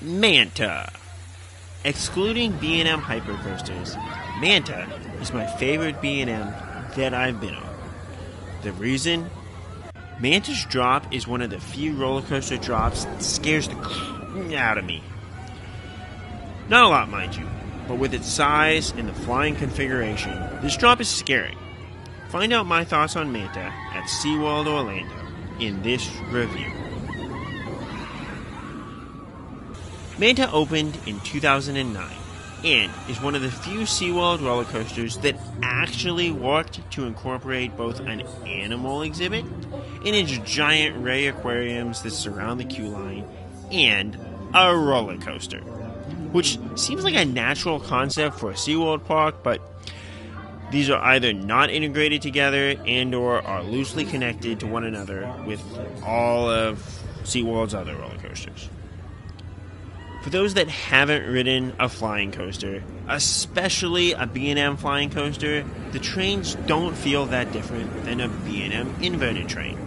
Manta. Excluding B&M hypercoasters, Manta is my favorite B&M that I've been on. The reason? Manta's drop is one of the few roller coaster drops that scares the crap out of me. Not a lot, mind you, but with its size and the flying configuration, this drop is scary. Find out my thoughts on Manta at SeaWorld Orlando in this review. Manta opened in 2009 and is one of the few SeaWorld roller coasters that actually worked to incorporate both an animal exhibit in its giant ray aquariums that surround the queue line and a roller coaster, which seems like a natural concept for a SeaWorld park, but these are either not integrated together and or are loosely connected to one another with all of SeaWorld's other roller coasters. For those that haven't ridden a flying coaster, especially a B&M flying coaster, the trains don't feel that different than a B&M inverted train.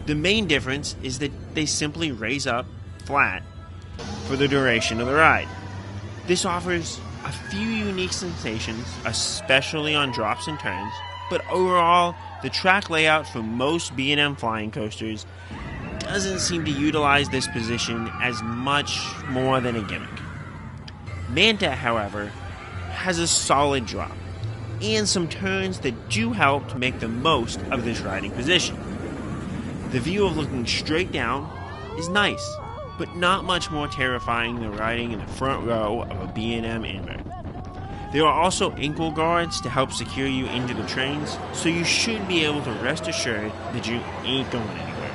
The main difference is that they simply raise up flat for the duration of the ride. This offers a few unique sensations, especially on drops and turns, but overall, the track layout for most B&M flying coasters doesn't seem to utilize this position as much more than a gimmick. Manta, however, has a solid drop and some turns that do help to make the most of this riding position. The view of looking straight down is nice, but not much more terrifying than riding in the front row of a B&M Inverted. There are also ankle guards to help secure you into the trains, so you should be able to rest assured that you ain't going anywhere,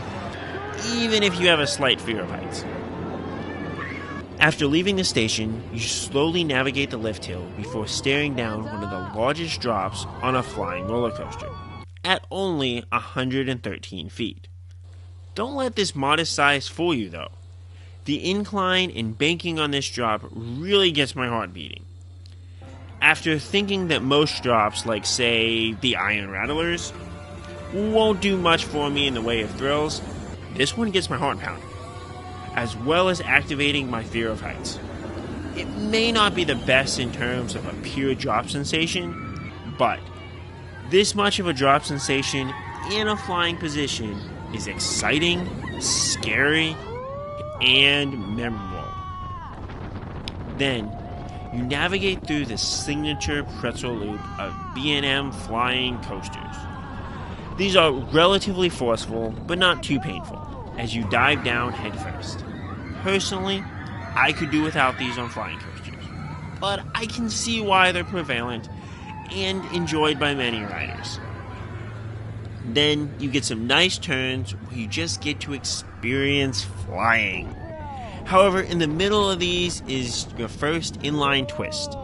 even if you have a slight fear of heights. After leaving the station, you slowly navigate the lift hill before staring down one of the largest drops on a flying roller coaster, at only 113 feet. Don't let this modest size fool you though. The incline and banking on this drop really gets my heart beating. After thinking that most drops, like say the Iron Rattlers, won't do much for me in the way of thrills, this one gets my heart pounding, as well as activating my fear of heights. It may not be the best in terms of a pure drop sensation, but this much of a drop sensation in a flying position is exciting, scary, and memorable. Then, you navigate through the signature pretzel loop of B&M Flying Coasters. These are relatively forceful, but not too painful, as you dive down headfirst. Personally, I could do without these on flying coasters, but I can see why they're prevalent and enjoyed by many riders. Then you get some nice turns where you just get to experience flying. However, in the middle of these is your first inline twist,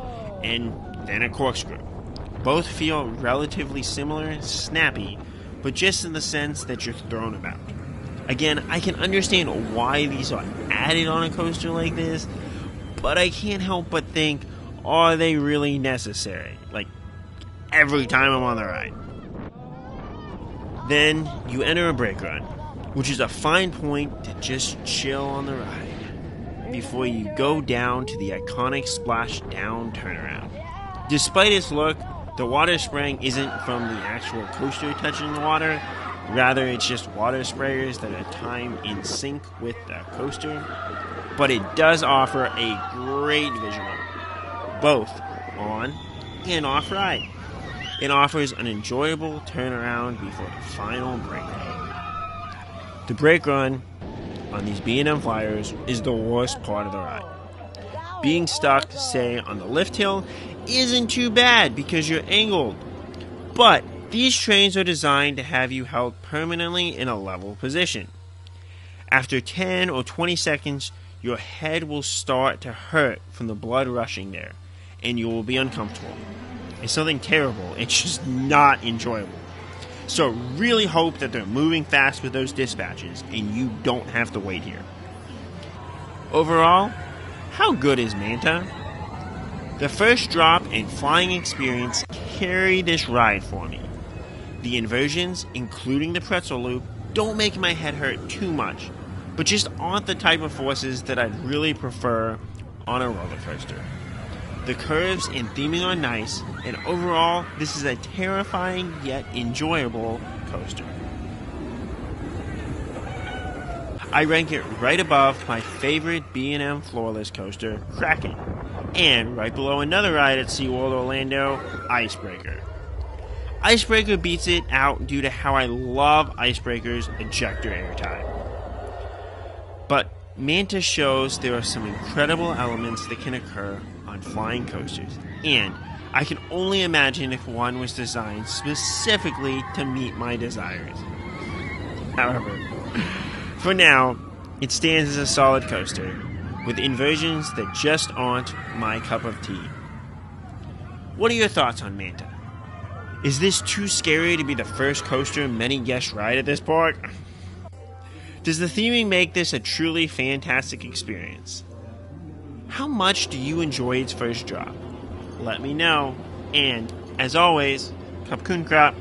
and then a corkscrew. Both feel relatively similar, snappy, but just in the sense that you're thrown about. Again, I can understand why these are added on a coaster like this, but I can't help but think, are they really necessary? Like, every time I'm on the ride. Then you enter a brake run, which is a fine point to just chill on the ride before you go down to the iconic splashdown turnaround. Despite its look, the water spraying isn't from the actual coaster touching the water, rather it's just water sprayers that are timed in sync with the coaster, but it does offer a great visual, both on and off ride. It offers an enjoyable turnaround before the final breakdown. The brake run on these B&M Flyers is the worst part of the ride. Being stuck, say, on the lift hill isn't too bad because you're angled, but these trains are designed to have you held permanently in a level position. After 10 or 20 seconds, your head will start to hurt from the blood rushing there, and you will be uncomfortable. It's something terrible. It's just not enjoyable. So really hope that they're moving fast with those dispatches and you don't have to wait here. Overall, how good is Manta? The first drop and flying experience carry this ride for me. The inversions, including the pretzel loop, don't make my head hurt too much, but just aren't the type of forces that I'd really prefer on a roller coaster. The curves and theming are nice, and overall, this is a terrifying yet enjoyable coaster. I rank it right above my favorite B&M floorless coaster, Kraken, and right below another ride at SeaWorld Orlando, Icebreaker. Icebreaker beats it out due to how I love Icebreaker's ejector airtime. But Manta shows there are some incredible elements that can occur on flying coasters, and I can only imagine if one was designed specifically to meet my desires. However, for now, it stands as a solid coaster, with inversions that just aren't my cup of tea. What are your thoughts on Manta? Is this too scary to be the first coaster many guests ride at this park? Does the theming make this a truly fantastic experience? How much do you enjoy its first drop? Let me know, and as always, Kapkun Krap.